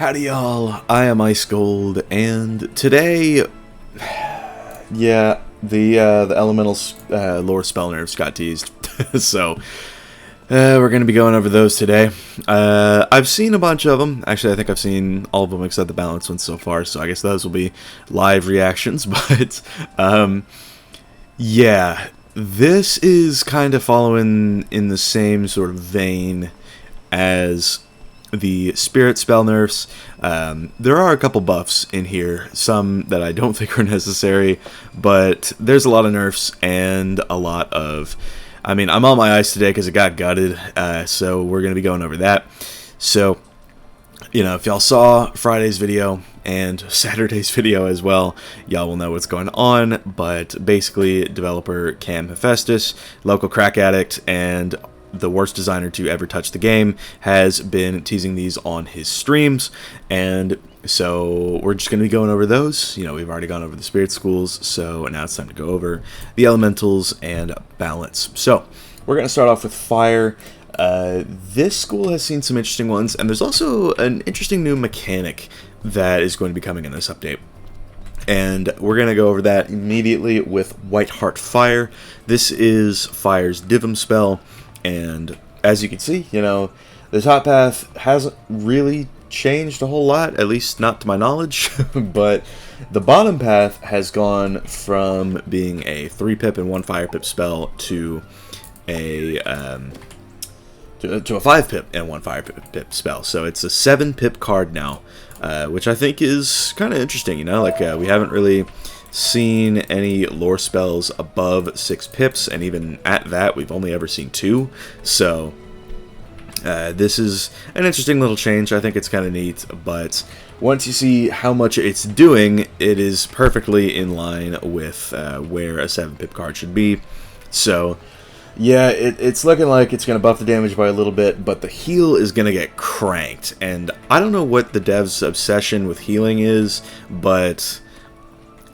Howdy y'all, I am Ice Gold, and today, yeah, the elemental lore spell nerfs got teased, so we're going to be going over those today. I've seen a bunch of them. Actually, I think I've seen all of them except the balanced ones so far, so I guess those will be live reactions, but yeah, this is kind of following in the same sort of vein as the spirit spell nerfs. There are a couple buffs in here, some that I don't think are necessary, but there's a lot of nerfs and a lot of, I mean, I'm on my ice today because it got gutted, so we're going to be going over that. So, you know, if y'all saw Friday's video and Saturday's video as well, y'all will know what's going on, but basically developer Cam Hephaestus, local crack addict, and the worst designer to ever touch the game, has been teasing these on his streams, and so we're just going to be going over those. You know, we've already gone over the spirit schools, so now it's time to go over the elementals and balance. So we're going to start off with fire. This school has seen some interesting ones, and there's also an interesting new mechanic that is going to be coming in this update. And we're going to go over that immediately with White Heart Fire. This is Fire's Divum spell. And as you can see, you know, the top path hasn't really changed a whole lot, at least not to my knowledge, but the bottom path has gone from being a 3-pip and 1 fire pip spell to a 5-pip and 1 fire pip spell. So it's a 7-pip card now, which I think is kind of interesting, you know, like we haven't really seen any lore spells above 6 pips, and even at that we've only ever seen 2, so this is an interesting little change. I think it's kind of neat, but once you see how much it's doing, it is perfectly in line with where a 7-pip card should be. So yeah, it's looking like it's going to buff the damage by a little bit, but the heal is going to get cranked, and I don't know what the devs' obsession with healing is, but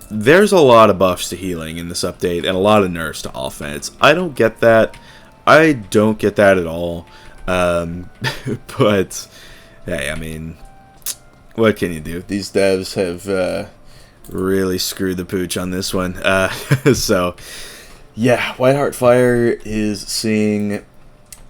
there's a lot of buffs to healing in this update, and a lot of nerfs to offense. I don't get that. I don't get that at all. But, hey, I mean, what can you do? These devs have really screwed the pooch on this one. So, yeah, White Heart Fire is seeing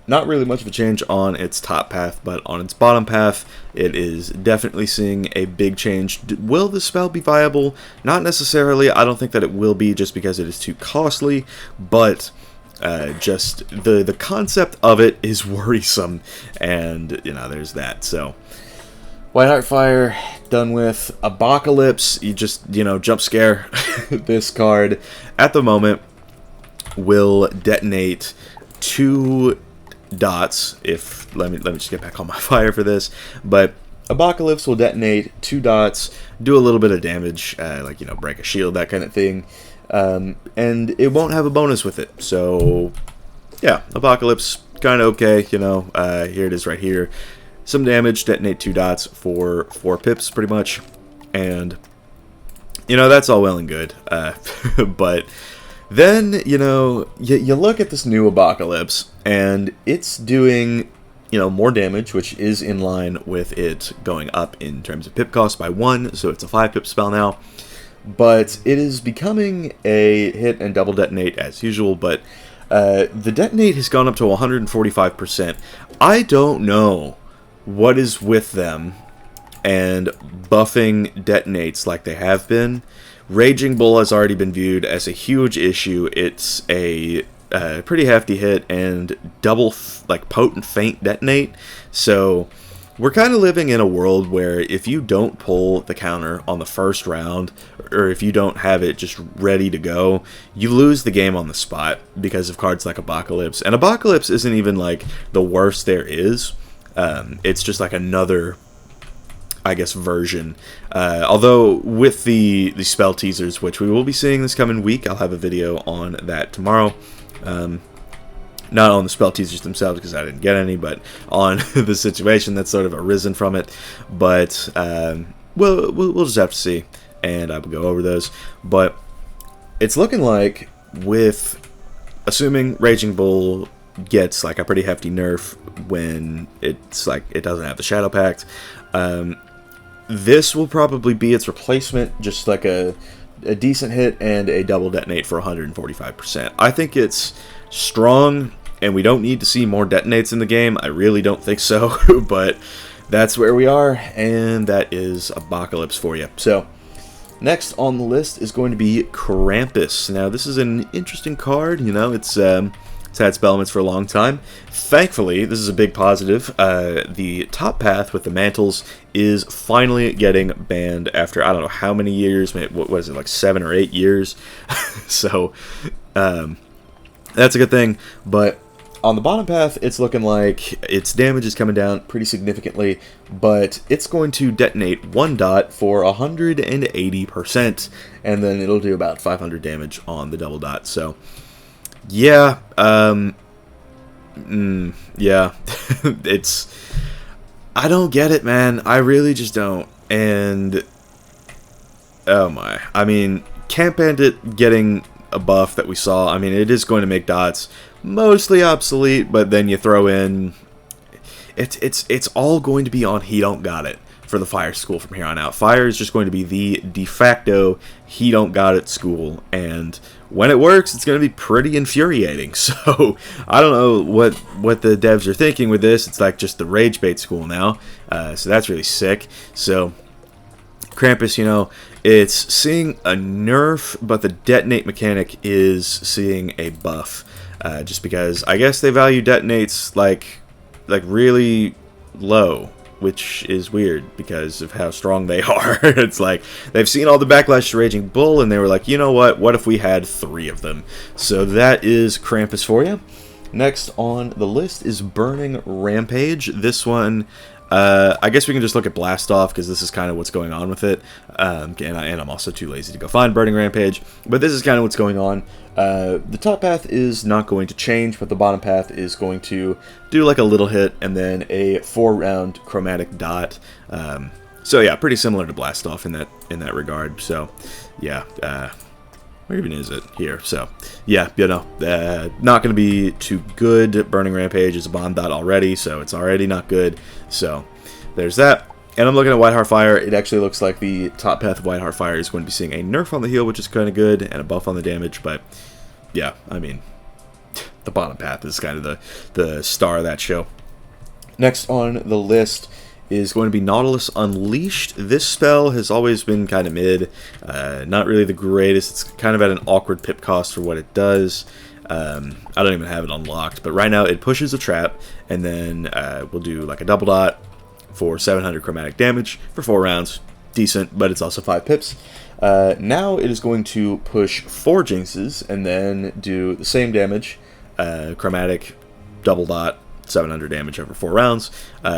not really much of a change on its top path, but on its bottom path, it is definitely seeing a big change. Will the spell be viable? Not necessarily. I don't think that it will be, just because it is too costly, but just the concept of it is worrisome, and, you know, there's that. So, White Heart Fire, done with. Apocalypse, you just, you know, jump scare. This card, at the moment, will detonate 2 dots. If let me just get back on my fire for this, but Apocalypse will detonate 2 dots, do a little bit of damage, like, you know, break a shield, that kind of thing, and it won't have a bonus with it. So yeah, Apocalypse kind of okay, you know. Here it is right here, some damage, detonate 2 dots for 4 pips pretty much, and, you know, that's all well and good, but then, you know, you look at this new Apocalypse, and it's doing, you know, more damage, which is in line with it going up in terms of pip cost by 1, so it's a 5-pip spell now. But it is becoming a hit and double detonate as usual, but the detonate has gone up to 145%. I don't know what is with them and buffing detonates like they have been. Raging Bull has already been viewed as a huge issue. It's a pretty hefty hit and double like potent feint detonate. So we're kind of living in a world where if you don't pull the counter on the first round, or if you don't have it just ready to go, you lose the game on the spot because of cards like Apocalypse. And Apocalypse isn't even like the worst there is. It's just like another, I guess, version. Although with the spell teasers, which we will be seeing this coming week, I'll have a video on that tomorrow. Not on the spell teasers themselves, because I didn't get any, but on the situation that's sort of arisen from it. But we'll just have to see, and I will go over those. But it's looking like, with assuming Raging Bull gets like a pretty hefty nerf when it's like it doesn't have the Shadow Pact, this will probably be its replacement, just like a decent hit and a double detonate for 145%. I think it's strong, and we don't need to see more detonates in the game. I really don't think so, but that's where we are, and that is Apocalypse for you. So, next on the list is going to be Krampus. Now, this is an interesting card. You know, it's had spell elements for a long time. Thankfully, this is a big positive. The top path with the mantles is finally getting banned after I don't know how many years. What was it, like 7 or 8 years? So, that's a good thing. But on the bottom path, it's looking like its damage is coming down pretty significantly, but it's going to detonate 1 dot for 180%, and then it'll do about 500 damage on the double dot. So, yeah, yeah, I don't get it, man. I really just don't. And, oh my, I mean, Camp Bandit getting a buff that we saw, I mean, it is going to make dots mostly obsolete, but then you throw in, it's all going to be on he don't got it for the Fire school from here on out. Fire is just going to be the de facto he don't got it school, and when it works, it's going to be pretty infuriating. So I don't know what the devs are thinking with this. It's like just the rage bait school now, so that's really sick. So Krampus, you know, it's seeing a nerf, but the detonate mechanic is seeing a buff, just because I guess they value detonates like really low, which is weird because of how strong they are. It's like they've seen all the backlash to Raging Bull, and they were like, you know what if we had 3 of them? So that is Krampus for you. Next on the list is Burning Rampage. This one, I guess we can just look at Blast Off, because this is kind of what's going on with it. And I'm also too lazy to go find Burning Rampage, but this is kind of what's going on. The top path is not going to change, but the bottom path is going to do like a little hit and then a 4-round chromatic dot. So yeah, pretty similar to Blast Off in that regard. So yeah, where even is it? Here. So yeah, you know, not going to be too good. Burning Rampage is a bomb dot already, so it's already not good. So there's that. And I'm looking at Whiteheart Fire. It actually looks like the top path of Whiteheart Fire is going to be seeing a nerf on the heal, which is kind of good, and a buff on the damage. But yeah, I mean, the bottom path is kind of the star of that show. Next on the list is going to be Nautilus Unleashed. This spell has always been kind of mid, not really the greatest. It's kind of at an awkward pip cost for what it does. I don't even have it unlocked, but right now it pushes a trap, and then we'll do like a double dot for 700 chromatic damage for 4 rounds. Decent, but it's also 5 pips. Now it is going to push 4 jinxes and then do the same damage, chromatic, double dot, 700 damage over 4 rounds.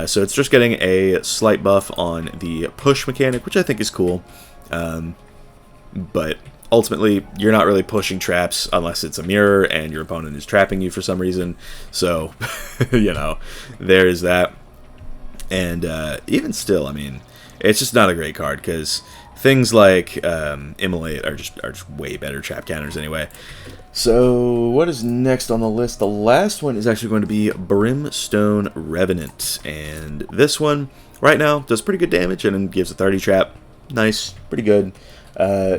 So it's just getting a slight buff on the push mechanic, which I think is cool. But ultimately, you're not really pushing traps unless it's a mirror and your opponent is trapping you for some reason. So, you know, there is that. And even still, I mean, it's just not a great card, because things like Immolate are just way better trap counters anyway. So what is next on the list? The last one is actually going to be Brimstone Revenant. And this one, right now, does pretty good damage and gives a 30 trap. Nice, pretty good.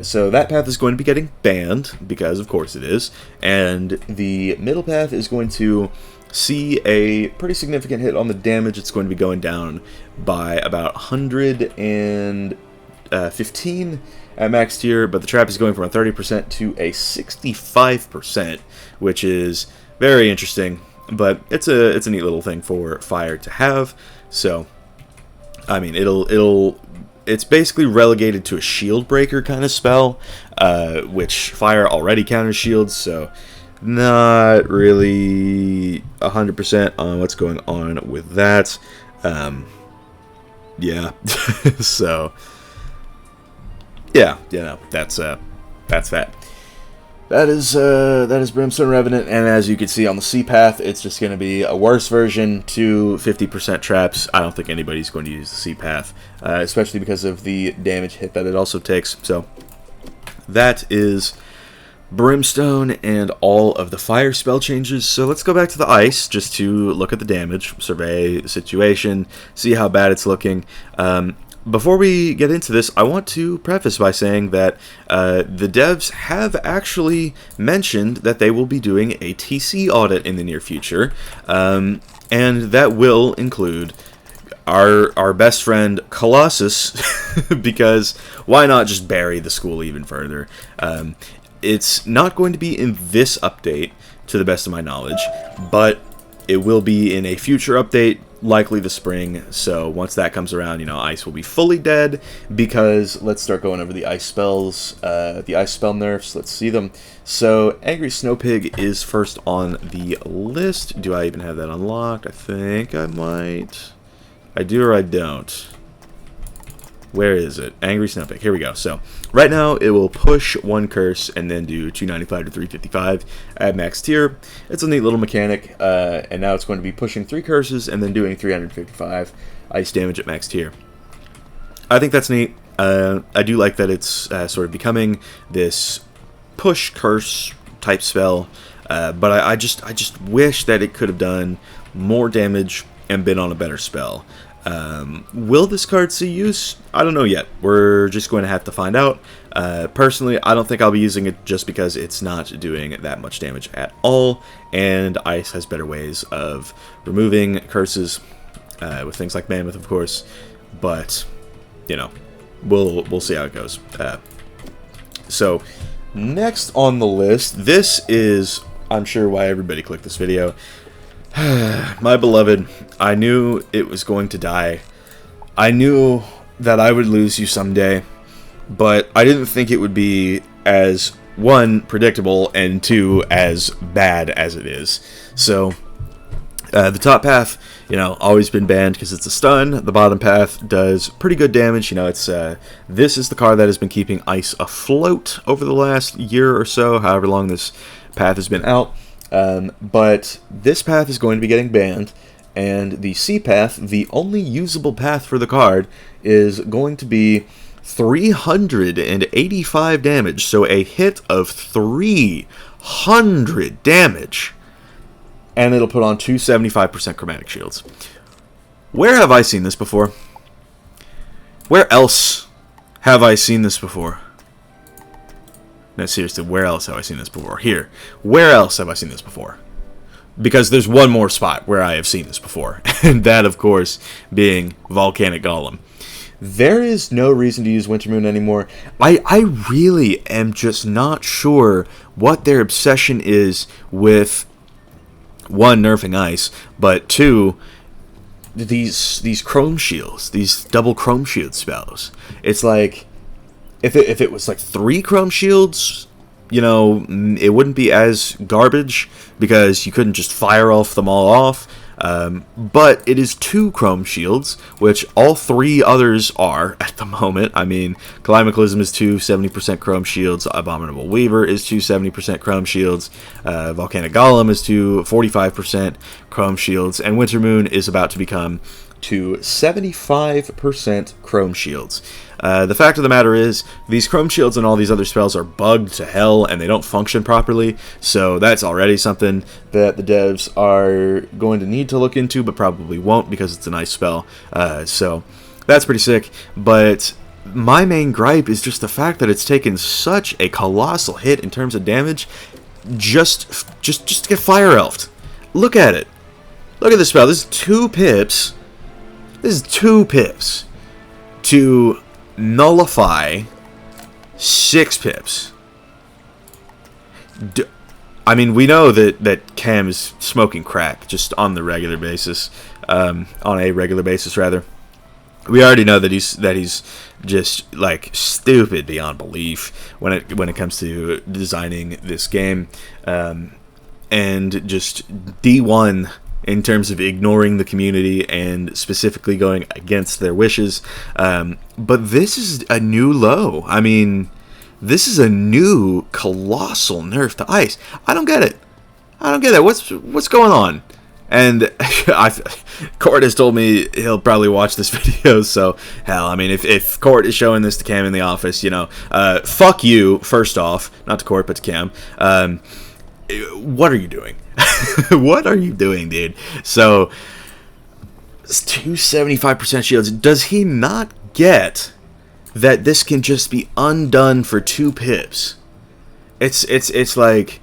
So that path is going to be getting banned, because of course it is. And the middle path is going to see a pretty significant hit on the damage. It's going to be going down by about 115 at max tier, but the trap is going from a 30% to a 65%, which is very interesting. But it's a neat little thing for Fire to have. So, I mean, it's basically relegated to a shield breaker kind of spell, which Fire already counters shields, so not really 100% on what's going on with that. Yeah, so yeah, you know, that's that. That is Brimstone Revenant, and as you can see on the C path, it's just going to be a worse version to 50% traps. I don't think anybody's going to use the C path, especially because of the damage hit that it also takes. So that is Brimstone and all of the Fire spell changes. So let's go back to the Ice just to look at the damage, survey the situation, see how bad it's looking. before we get into this, I want to preface by saying that the devs have actually mentioned that they will be doing a TC audit in the near future, and that will include our best friend Colossus, because why not just bury the school even further? It's not going to be in this update, to the best of my knowledge, but it will be in a future update, likely the spring. So once that comes around, you know, ice will be fully dead, because let's start going over the ice spells, the ice spell nerfs. Let's see them. So Angry Snow Pig is first on the list. Do I even have that unlocked? I think I might. I do or I don't. Where is it? Angry Snow Pig. Here we go. So right now it will push one curse and then do 295 to 355 at max tier. It's a neat little mechanic, and now it's going to be pushing 3 curses and then doing 355 ice damage at max tier. I think that's neat. I do like that it's sort of becoming this push curse type spell, but I just wish that it could have done more damage and been on a better spell. Will this card see use? I don't know yet. We're just going to have to find out. Personally, I don't think I'll be using it just because it's not doing that much damage at all, and Ice has better ways of removing curses, with things like Mammoth, of course, but, you know, we'll see how it goes. So, next on the list, this is, I'm sure, why everybody clicked this video. My beloved, I knew it was going to die. I knew that I would lose you someday, but I didn't think it would be as, 1, predictable, and 2, as bad as it is. So, the top path, you know, always been banned because it's a stun. The bottom path does pretty good damage. You know, it's this is the card that has been keeping Ice afloat over the last year or so, however long this path has been out. But this path is going to be getting banned, and the C path, the only usable path for the card, is going to be 385 damage, so a hit of 300 damage, and it'll put on 275% chromatic shields. Where have I seen this before? Where else have I seen this before? No, seriously, where else have I seen this before? Here. Where else have I seen this before? Because there's one more spot where I have seen this before, and that, of course, being Volcanic Golem. There is no reason to use Wintermoon anymore. I really am just not sure what their obsession is with, 1, nerfing Ice, but 2, these Chrome Shields, these double Chrome Shield spells. It's like, if it was like 3 Chrome Shields, you know, it wouldn't be as garbage because you couldn't just fire them all off. But it is 2 Chrome Shields, which all 3 others are at the moment. I mean, Calamicalism is 2 70% Chrome Shields, Abominable Weaver is 2 70% Chrome Shields, Volcanic Golem is 2 45% Chrome Shields, and Wintermoon is about to become 2 75% Chrome Shields. The fact of the matter is, these Chrome Shields and all these other spells are bugged to hell, and they don't function properly, so that's already something that the devs are going to need to look into, but probably won't because it's a nice spell. So that's pretty sick, but my main gripe is just the fact that it's taken such a colossal hit in terms of damage just to get Fire Elfed. Look at it. Look at this spell. This is 2 pips. This is 2 pips to nullify 6 pips. I mean, we know that Cam is smoking crack just on the regular basis, on a regular basis rather. We already know that he's just like stupid beyond belief when it comes to designing this game, and just D1 in terms of ignoring the community and specifically going against their wishes. But this is a new low. I mean, this is a new colossal nerf to Ice. I don't get it. What's going on? And Court has told me he'll probably watch this video, so hell, I mean, if Court is showing this to Cam in the office, you know, fuck you, first off, not to Court, but to Cam. What are you doing? What are you doing, dude? So, 275% shields. Does he not get that this can just be undone for 2 pips. It's like,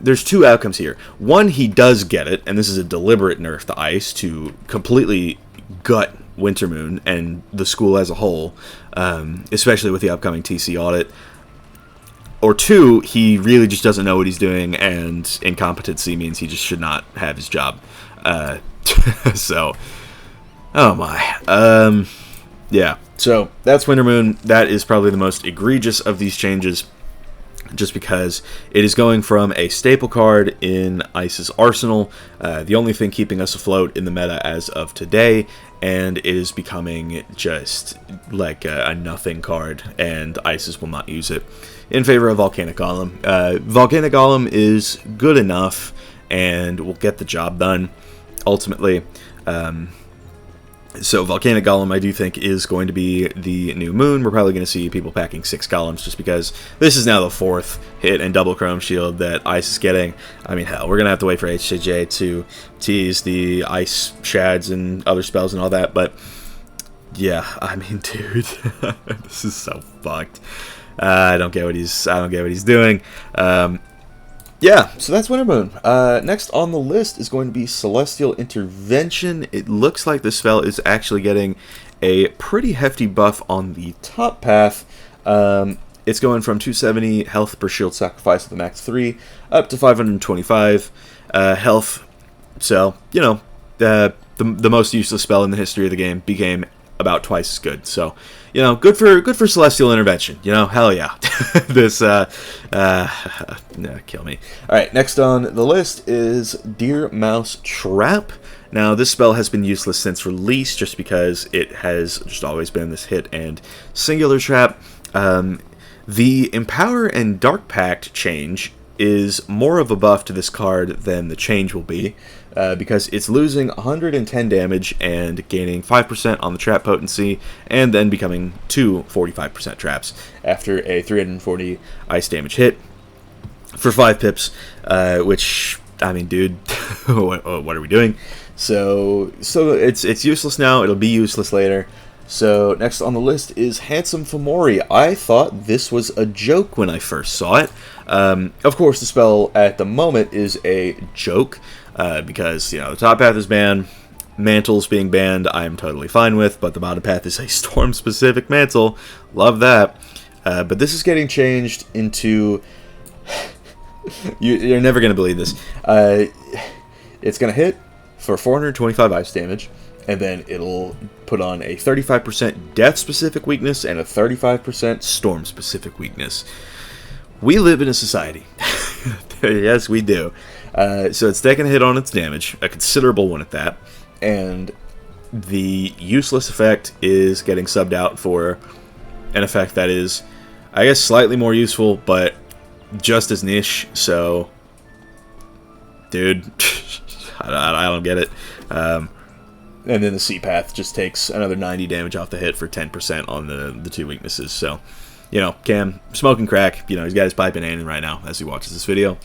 there's 2 outcomes here. One, he does get it, and this is a deliberate nerf to Ice to completely gut Wintermoon and the school as a whole, especially with the upcoming TC audit. Or 2, he really just doesn't know what he's doing, and incompetency means he just should not have his job. So, oh my. Yeah, so that's Wintermoon. That is probably the most egregious of these changes, just because it is going from a staple card in Ice's arsenal, the only thing keeping us afloat in the meta as of today, and it is becoming just like a nothing card, and Ice's will not use it in favor of Volcanic Golem. Volcanic Golem is good enough and will get the job done ultimately. So Volcanic Golem, I do think, is going to be the new moon. We're probably going to see people packing 6 golems just because this is now the 4th hit and double chrome shield that Ice is getting. I mean, hell, we're going to have to wait for HJJ to tease the Ice shads and other spells and all that, but yeah, I mean, dude, this is so fucked. I don't get what he's doing. Yeah, so that's Wintermoon. Next on the list is going to be Celestial Intervention. It looks like this spell is actually getting a pretty hefty buff on the top path. It's going from 270 health per shield sacrifice with the max 3 up to 525 health. So, you know, the most useless spell in the history of the game became about twice as good. So, you know, good for Celestial Intervention. You know, hell yeah. This no, kill me. All right, next on the list is Deer Mouse Trap. Now, this spell has been useless since release, just because it has just always been this hit and singular trap. The Empower and Dark Pact change is more of a buff to this card than the change will be, because it's losing 110 damage and gaining 5% on the trap potency, and then becoming 2 45% traps after a 340 ice damage hit for 5 pips, which, I mean, dude, what are we doing? So it's useless now, it'll be useless later. So next on the list is Handsome Fomori. I thought this was a joke when I first saw it. Of course, the spell at the moment is a joke, because, you know, the top path is banned, Mantle's being banned, I'm totally fine with, but the bottom path is a storm-specific Mantle. Love that. But this is getting changed into... You're never going to believe this. It's going to hit for 425 ice damage, and then it'll put on a 35% death-specific weakness and a 35% storm-specific weakness. We live in a society. Yes, we do. So it's taking a hit on its damage, a considerable one at that, and the useless effect is getting subbed out for an effect that is, I guess, slightly more useful, but just as niche. So, dude, I don't get it. And then the C-Path just takes another 90 damage off the hit for 10% on the 2 weaknesses. So, you know, Cam, smoking crack. You know, he's got his pipe in hand right now as he watches this video.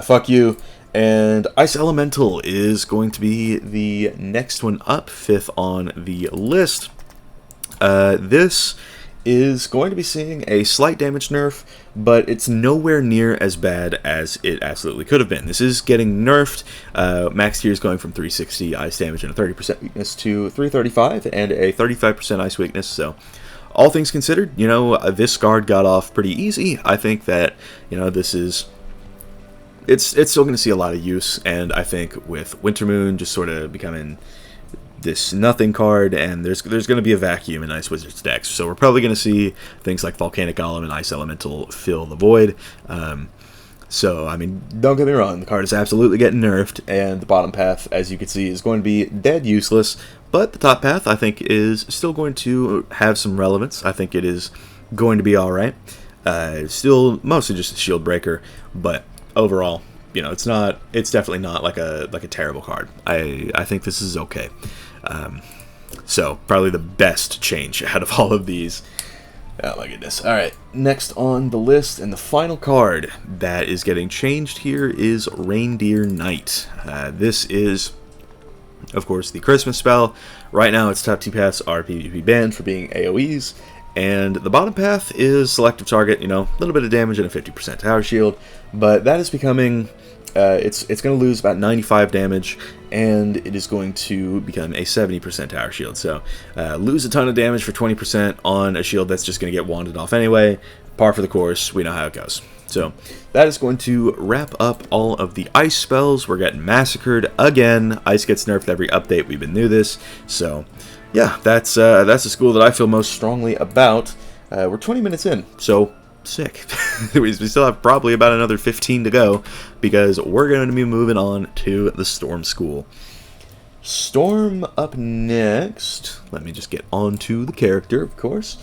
Fuck you. And Ice Elemental is going to be the next one up, 5th on the list. This is going to be seeing a slight damage nerf, but it's nowhere near as bad as it absolutely could have been. This is getting nerfed. Max tier is going from 360 ice damage and a 30% weakness to 335 and a 35% ice weakness. So, all things considered, you know, this card got off pretty easy. I think that, you know, this is... It's still going to see a lot of use, and I think with Wintermoon just sort of becoming this nothing card, and there's going to be a vacuum in Ice Wizard's decks, so we're probably going to see things like Volcanic Golem and Ice Elemental fill the void. So, I mean, don't get me wrong, the card is absolutely getting nerfed, and the bottom path, as you can see, is going to be dead useless, but the top path, I think, is still going to have some relevance. I think it is going to be alright. Still mostly just a shield breaker, but overall, you know, it's definitely not like a terrible card. I think this is okay. So probably the best change out of all of these. Oh my goodness. Alright, next on the list, and the final card that is getting changed here is Reindeer Knight. This is Of course, the Christmas spell. Right now, its top 2 paths are PvP banned for being AoEs, and the bottom path is selective target, you know, a little bit of damage and a 50% tower shield, but that is becoming, it's going to lose about 95 damage, and it is going to become a 70% tower shield, so lose a ton of damage for 20% on a shield that's just going to get wanded off anyway. Par for the course, we know how it goes. So that is going to wrap up all of the ice spells. We're getting massacred again. Ice gets nerfed every update. We've been through this. So yeah, that's the school that I feel most strongly about. We're 20 minutes in, so sick. We still have probably about another 15 to go because we're going to be moving on to the Storm School. Storm up next. Let me just get onto the character, of course.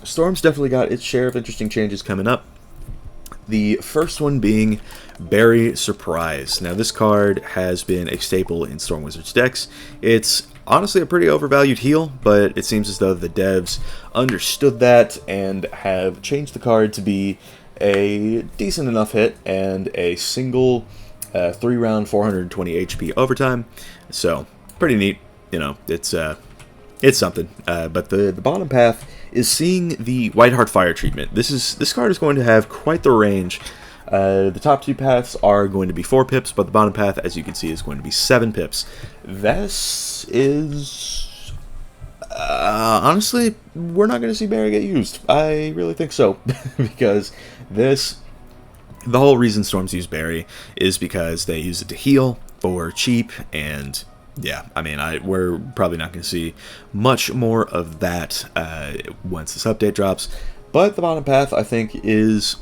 Storm's definitely got its share of interesting changes coming up. The first one being Berry Surprise. Now, this card has been a staple in Storm Wizards decks. It's honestly a pretty overvalued heal, but it seems as though the devs understood that and have changed the card to be a decent enough hit and a single 3-round 420 HP overtime. So, pretty neat. You know, it's something. But the bottom path is seeing the Whiteheart Fire treatment. This card is going to have quite the range. The top 2 paths are going to be 4 pips, but the bottom path, as you can see, is going to be 7 pips. This is... honestly, we're not going to see Barry get used. I really think so. Because the whole reason Storms use Barry is because they use it to heal for cheap, and yeah, I mean, we're probably not going to see much more of that once this update drops. But the bottom path, I think, is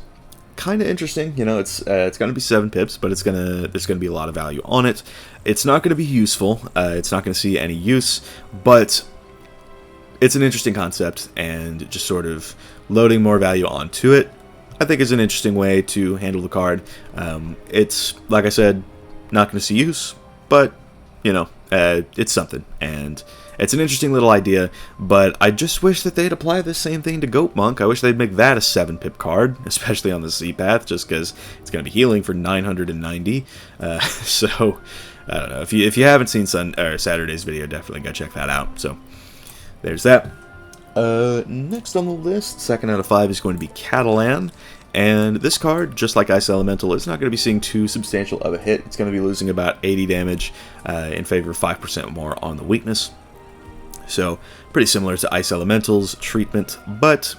kind of interesting. You know, it's going to be 7 pips, but there's going to be a lot of value on it. It's not going to be useful. It's not going to see any use, but it's an interesting concept, and just sort of loading more value onto it, I think, is an interesting way to handle the card. It's, like I said, not going to see use, but you know, it's something, and it's an interesting little idea, but I just wish that they'd apply the same thing to Goat Monk. I wish they'd make that a 7-pip card, especially on the C path, just because it's going to be healing for 990, so, I don't know, if you haven't seen Saturday's video, definitely go check that out, so, there's that. Next on the list, 2nd out of 5 is going to be Catalan. And this card, just like Ice Elemental, is not going to be seeing too substantial of a hit. It's going to be losing about 80 damage in favor of 5% more on the weakness. So, pretty similar to Ice Elemental's treatment, but,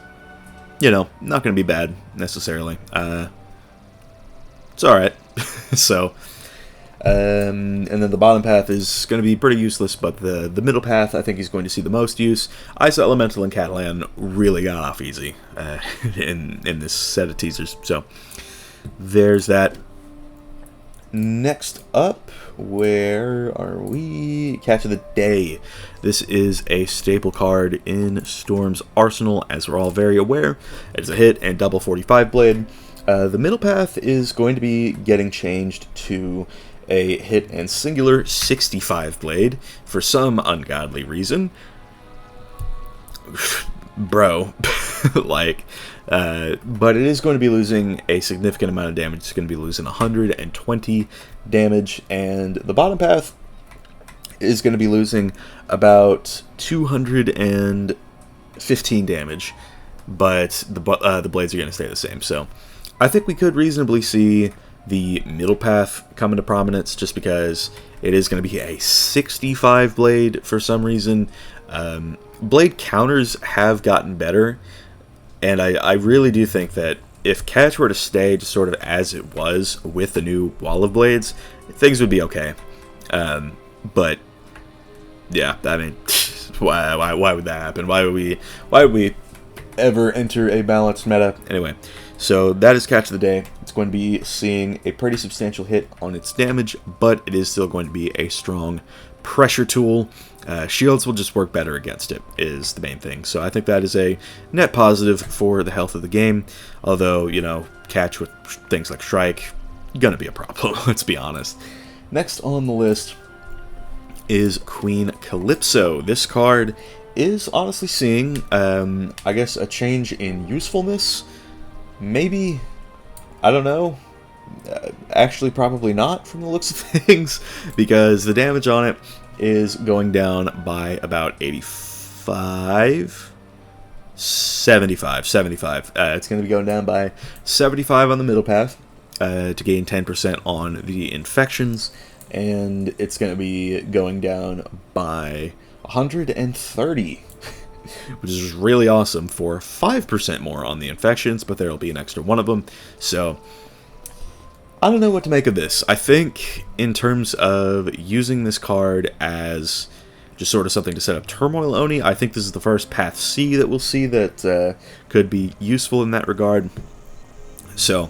you know, not going to be bad, necessarily. It's alright. So, and then the bottom path is going to be pretty useless, but the middle path I think is going to see the most use. Ice Elemental and Catalan really got off easy in this set of teasers, so there's that. Next up, where are we? Catch of the Day. This is a staple card in Storm's arsenal, as we're all very aware. It's a hit and double 45 blade. The middle path is going to be getting changed to a hit and singular 65 blade for some ungodly reason. Bro, like, but it is going to be losing a significant amount of damage. It's going to be losing 120 damage, and the bottom path is going to be losing about 215 damage, but the blades are going to stay the same. So I think we could reasonably see the middle path come into prominence, just because it is going to be a 65 blade for some reason. Blade counters have gotten better, and I really do think that if Catch were to stay just sort of as it was with the new wall of blades, things would be okay. But yeah, I mean, why would that happen? Why would we ever enter a balanced meta? Anyway, so that is Catch of the Day. It's going to be seeing a pretty substantial hit on its damage, but it is still going to be a strong pressure tool. Shields will just work better against it, is the main thing. So I think that is a net positive for the health of the game. Although, you know, Catch with things like Strike, gonna be a problem, let's be honest. Next on the list is Queen Calypso. This card is honestly seeing, I guess, a change in usefulness. Maybe, I don't know. Actually, probably not from the looks of things, because the damage on it is going down by about 75... 75. It's going to be going down by 75 on the middle path to gain 10% on the infections, and it's going to be going down by 130, which is really awesome for 5% more on the infections, but there'll be an extra one of them. So I don't know what to make of this. I think in terms of using this card as just sort of something to set up Turmoil Oni, I think this is the first Path C that we'll see that could be useful in that regard. So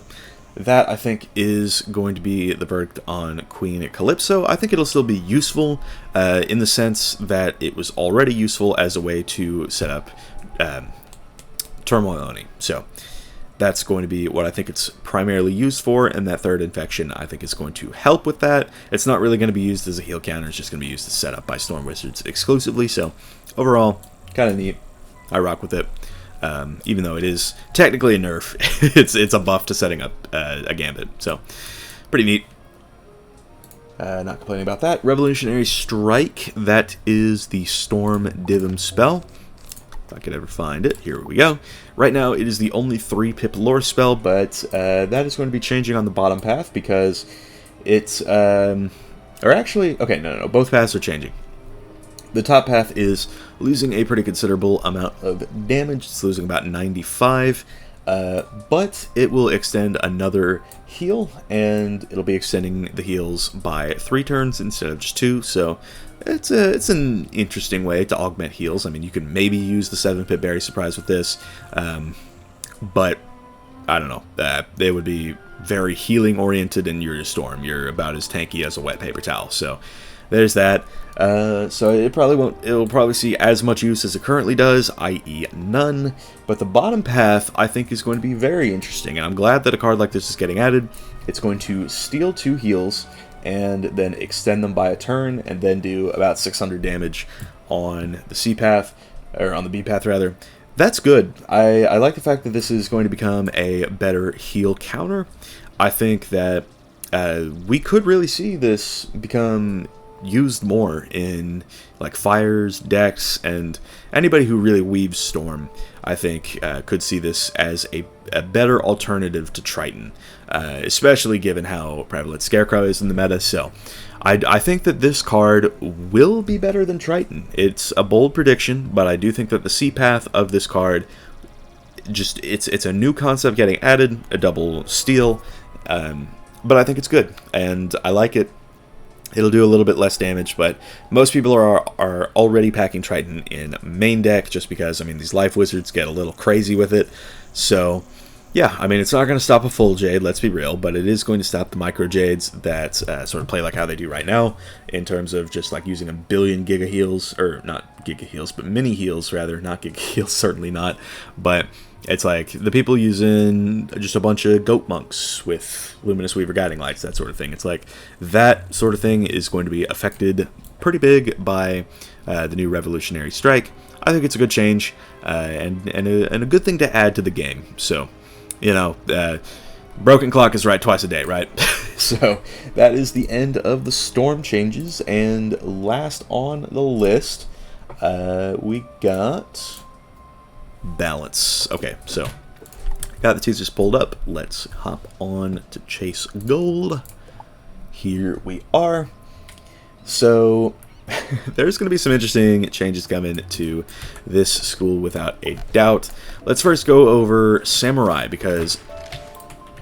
that, I think, is going to be the verdict on Queen Calypso. I think it'll still be useful in the sense that it was already useful as a way to set up Turmoil Oni. So that's going to be what I think it's primarily used for, and that third infection I think is going to help with that. It's not really going to be used as a heal counter, it's just going to be used as set up by Storm Wizards exclusively, so overall, kind of neat. I rock with it, even though it is technically a nerf. it's a buff to setting up a Gambit, so pretty neat. Not complaining about that. Revolutionary Strike, that is the Storm Divim spell. If I could ever find it. Here we go. Right now, it is the only 3-pip lore spell, but that is going to be changing on the bottom path because it's... or actually... Okay, no. Both paths are changing. The top path is losing a pretty considerable amount of damage. It's losing about 95, but it will extend another heal, and it'll be extending the heals by 3 turns instead of just 2, so it's an interesting way to augment heals. I mean, you could maybe use the 7-pip Berry Surprise with this, but I don't know. They would be very healing oriented, and you're a Storm. You're about as tanky as a wet paper towel, so there's that. So it'll probably see as much use as it currently does, i.e. none, but the bottom path I think is going to be very interesting, and I'm glad that a card like this is getting added. It's going to steal 2 heals and then extend them by a turn, and then do about 600 damage on the C path, or on the B path rather. That's good. I like the fact that this is going to become a better heal counter. I think that we could really see this become used more in like Fires, decks, and anybody who really weaves Storm, I think, could see this as a better alternative to Triton, especially given how prevalent Scarecrow is in the meta. So I think that this card will be better than Triton. It's a bold prediction, but I do think that the C path of this card, just it's a new concept getting added, a double steal, but I think it's good, and I like it. It'll do a little bit less damage, but most people are already packing Triton in main deck just because, I mean, these Life Wizards get a little crazy with it. So, yeah, I mean, it's not going to stop a full Jade, let's be real, but it is going to stop the micro Jades that sort of play like how they do right now, in terms of just like using a billion Giga heals, or not Giga heals, but mini heals rather, not Giga heals, certainly not, but it's like the people using just a bunch of goat monks with Luminous Weaver Guiding Lights, that sort of thing. It's like that sort of thing is going to be affected pretty big by the new Revolutionary Strike. I think it's a good change and a good thing to add to the game. So, you know, broken clock is right twice a day, right? So that is the end of the Storm changes. And last on the list, we got Balance. Okay, so got the teasers pulled up. Let's hop on to Chase Gold. Here we are. So there's going to be some interesting changes coming to this school without a doubt. Let's first go over Samurai, because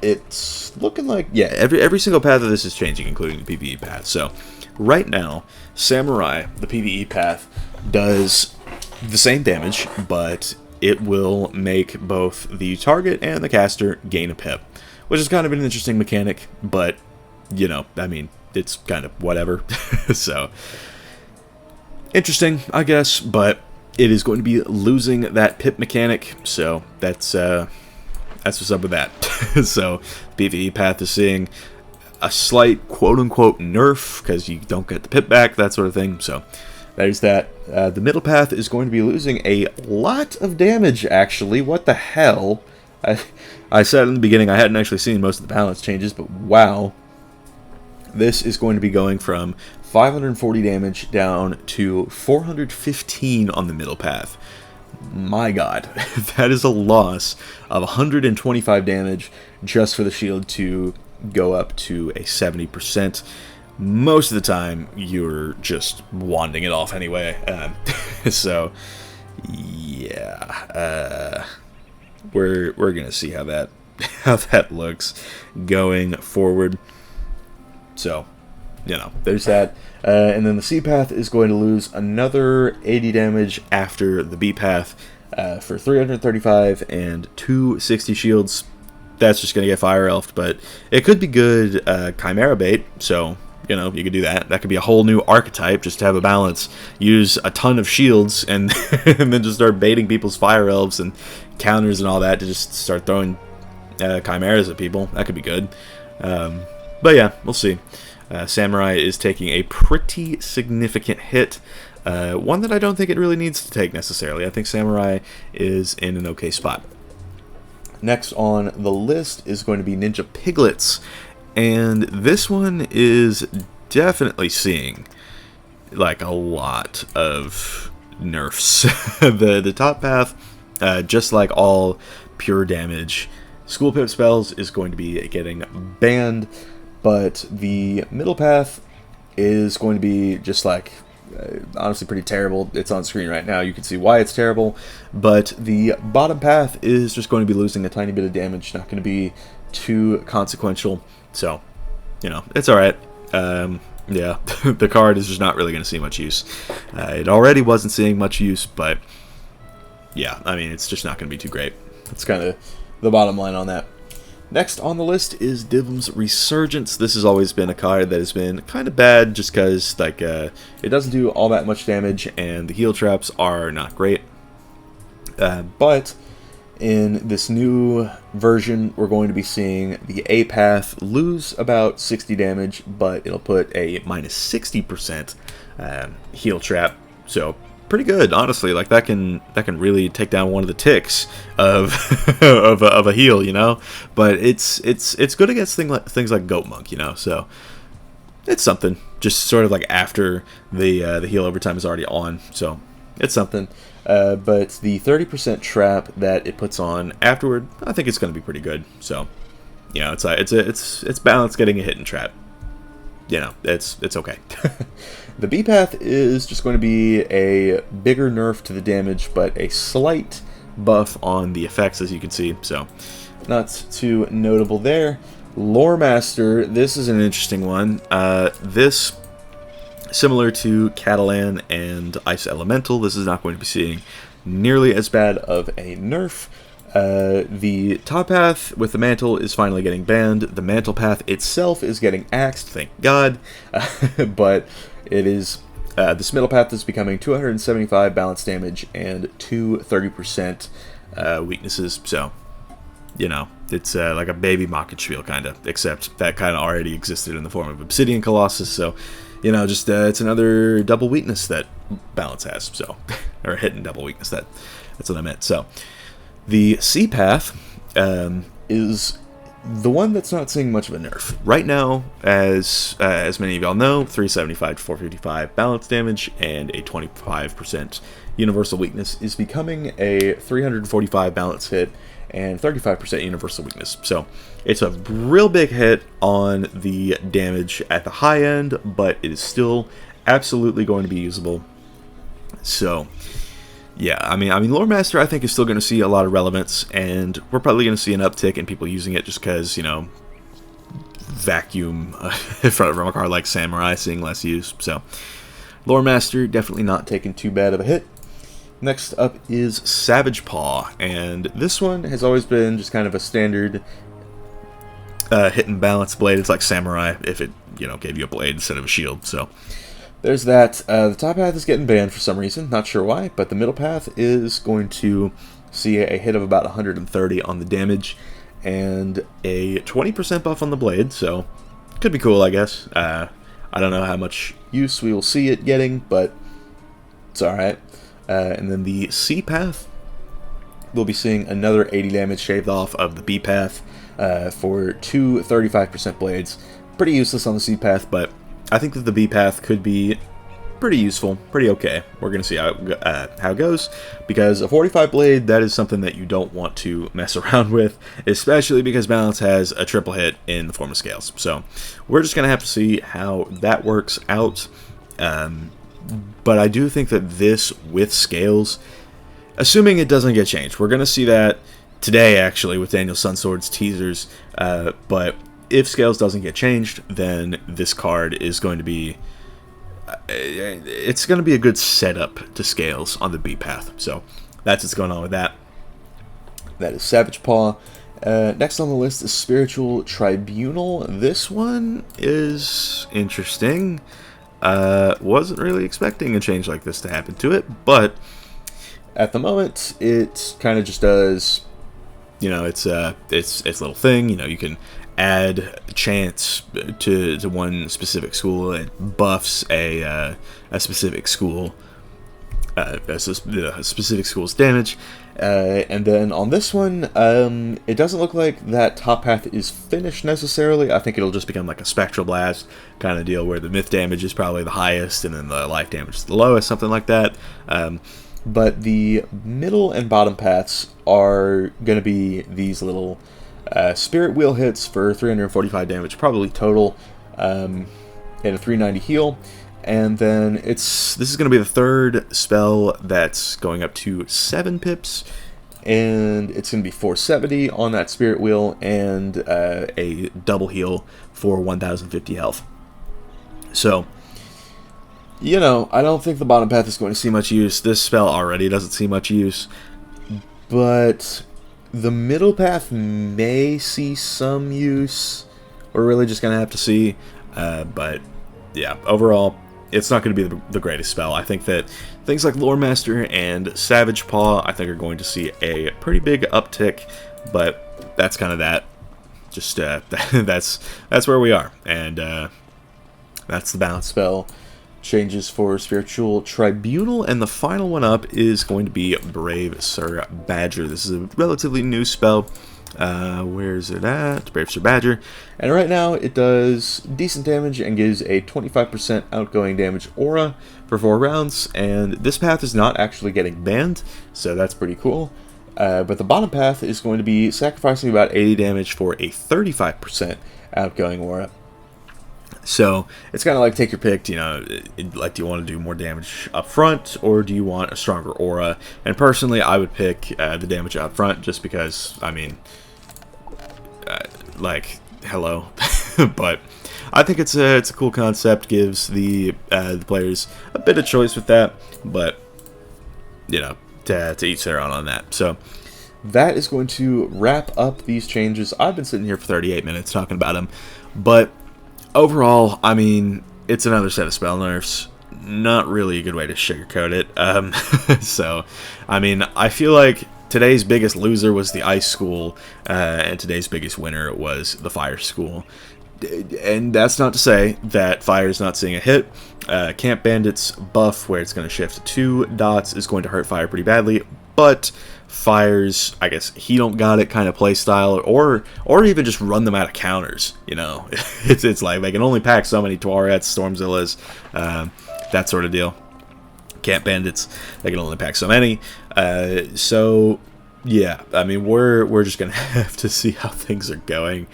it's looking like, yeah, every single path of this is changing, including the PvE path. So right now, Samurai, the PvE path, does the same damage, but it will make both the target and the caster gain a pip, which is kind of an interesting mechanic, but, you know, I mean, it's kind of whatever. So, interesting, I guess, but it is going to be losing that pip mechanic, so that's what's up with that. So, PvE path is seeing a slight quote-unquote nerf, because you don't get the pip back, that sort of thing, so there's that. The middle path is going to be losing a lot of damage, actually. What the hell? I said in the beginning I hadn't actually seen most of the balance changes, but wow. This is going to be going from 540 damage down to 415 on the middle path. My god, that is a loss of 125 damage just for the shield to go up to a 70%. Most of the time, you're just wanding it off anyway. So, yeah, we're gonna see how that looks going forward. So, you know, there's that. And then the C path is going to lose another 80 damage after the B path for 335 and 260 shields. That's just going to get fire elfed, but it could be good Chimera bait, so, you know, you could do that. That could be a whole new archetype just to have a balance. Use a ton of shields and, and then just start baiting people's fire elves and counters and all that to just start throwing chimeras at people. That could be good. But yeah, we'll see. Samurai is taking a pretty significant hit. One that I don't think it really needs to take necessarily. I think Samurai is in an okay spot. Next on the list is going to be Ninja Piglets. And this one is definitely seeing like a lot of nerfs. The top path, just like all pure damage School Pip spells, is going to be getting banned. But the middle path is going to be just like, honestly, pretty terrible. It's on screen right now. You can see why it's terrible. But the bottom path is just going to be losing a tiny bit of damage. Not going to be too consequential. So, you know, it's alright. Yeah, the card is just not really going to see much use. It already wasn't seeing much use, but yeah, I mean, it's just not going to be too great. That's kind of the bottom line on that. Next on the list is Divum's Resurgence. This has always been a card that has been kind of bad just because like, it doesn't do all that much damage and the heal traps are not great. But in this new version, we're going to be seeing the A path lose about 60 damage, but it'll put a minus 60% heal trap. So pretty good, honestly. Like that can really take down one of the ticks of of a heal, you know. But it's good against things like Goat Monk, you know. So it's something. Just sort of like after the heal overtime is already on, so it's something. But the 30% trap that it puts on afterward, I think it's going to be pretty good. So, you know, it's balanced getting a hit and trap. You know, it's okay. The B path is just going to be a bigger nerf to the damage, but a slight buff on the effects, as you can see. So, not too notable there. Lore Master, this is an interesting one. This, similar to Catalan and Ice Elemental, this is not going to be seeing nearly as bad of a nerf. The top path with the mantle is finally getting banned. The mantle path itself is getting axed, thank God. But it is, this middle path is becoming 275 balance damage and 230% weaknesses. So, you know, it's like a baby Mockenspiel kind of, except that kind of already existed in the form of Obsidian Colossus. So, you know, just it's another double weakness that balance has. So, or hidden double weakness, that's what I meant. So, the C path is the one that's not seeing much of a nerf right now. As many of y'all know, 375 to 455 balance damage and a 25% universal weakness is becoming a 345 balance hit and 35% universal weakness. So it's a real big hit on the damage at the high end, but it is still absolutely going to be usable. So yeah, I mean, Lore Master, I think, is still going to see a lot of relevance, and we're probably going to see an uptick in people using it just because, you know, vacuum from a card like Samurai seeing less use. So, Lore Master definitely not taking too bad of a hit. Next up is Savage Paw, and this one has always been just kind of a standard hit and balance blade. It's like Samurai if it, you know, gave you a blade instead of a shield. So there's that. The top path is getting banned for some reason, not sure why, but the middle path is going to see a hit of about 130 on the damage and a 20% buff on the blade, so could be cool, I guess. I don't know how much use we will see it getting, but it's alright. And then the C path we'll be seeing another 80 damage shaved off of the B path for two 35% blades. Pretty useless on the C path, but I think that the B path could be pretty useful, pretty okay. We're going to see how it goes, because a 45 blade, that is something that you don't want to mess around with, especially because balance has a triple hit in the form of scales. So we're just going to have to see how that works out. But I do think that this with scales, assuming it doesn't get changed, we're going to see that today actually with Daniel Sunsword's teasers, but if scales doesn't get changed, then this card is going to be it's going to be a good setup to scales on the B path. So that's what's going on with that. That is Savage Paw. Next on the list is Spiritual Tribunal. This one is interesting. Wasn't really expecting a change like this to happen to it, but at the moment it kind of just does, you know, it's little thing. You know, you can add chance to one specific school. It buffs a specific school, a specific school's damage, and then on this one, it doesn't look like that top path is finished necessarily. I think it'll just become like a Spectral Blast kind of deal, where the myth damage is probably the highest and then the life damage is the lowest, something like that. But the middle and bottom paths are going to be these little Spirit Wheel hits for 345 damage, probably total, and a 390 heal. And then this is going to be the third spell that's going up to 7 pips, and it's going to be 470 on that Spirit Wheel, and a double heal for 1050 health. So, you know, I don't think the bottom path is going to see much use. This spell already doesn't see much use, but the middle path may see some use. We're really just going to have to see. But, yeah, overall, it's not going to be the greatest spell. I think that things like Lore Master and Savage Paw, I think, are going to see a pretty big uptick. But that's kind of that. Just, that's where we are. And that's the balance spell changes for Spiritual Tribunal, and the final one up is going to be Brave Sir Badger. This is a relatively new spell. Where's it at? Brave Sir Badger. And right now it does decent damage and gives a 25% outgoing damage aura for 4 rounds, and this path is not actually getting banned, so that's pretty cool. But the bottom path is going to be sacrificing about 80 damage for a 35% outgoing aura. So it's kind of like take your pick, you know, like, do you want to do more damage up front, or do you want a stronger aura? And personally, I would pick the damage up front, just because, I mean, like, hello. But I think it's a cool concept, gives the players a bit of choice with that, but, you know, to each their own on that. So that is going to wrap up these changes. I've been sitting here for 38 minutes talking about them, but overall, I mean, it's another set of spell nerfs. Not really a good way to sugarcoat it. So, I mean, I feel like today's biggest loser was the Ice School, and today's biggest winner was the Fire School. And that's not to say that Fire's not seeing a hit. Camp Bandit's buff, where it's going to shift to 2 dots, is going to hurt Fire pretty badly, but Fire's, I guess, he don't got it kind of play style, or even just run them out of counters, you know. It's like they can only pack so many Tuarets, Stormzillas, that sort of deal. Camp Bandits, they can only pack so many. So yeah, I mean, we're just gonna have to see how things are going.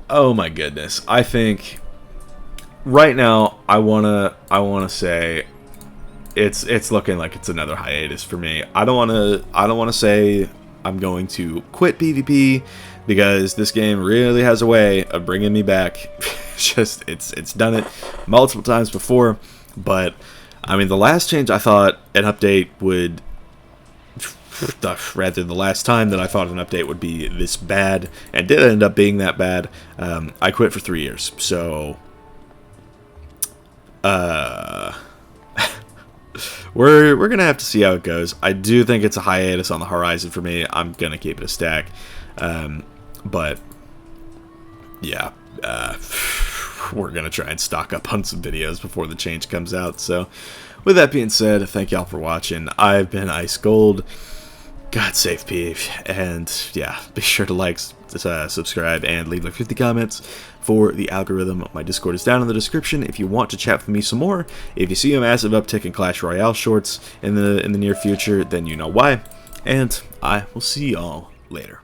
Oh my goodness, I think right now I wanna say it's looking like it's another hiatus for me. I don't wanna say I'm going to quit PvP, because this game really has a way of bringing me back. Just it's done it multiple times before. But I mean, the last change I thought an update would, rather the last time that I thought an update would be this bad, and did end up being that bad. I quit for 3 years, so we're gonna have to see how it goes. I do think it's a hiatus on the horizon for me. I'm gonna keep it a stack, but yeah, we're gonna try and stock up on some videos before the change comes out. So with that being said, thank y'all for watching. I've been Ice Gold. God save Peeve. And yeah, be sure to like, subscribe, and leave like 50 comments for the algorithm. My Discord is down in the description if you want to chat with me some more. If you see a massive uptick in Clash Royale shorts in the near future, then you know why. And I will see y'all later.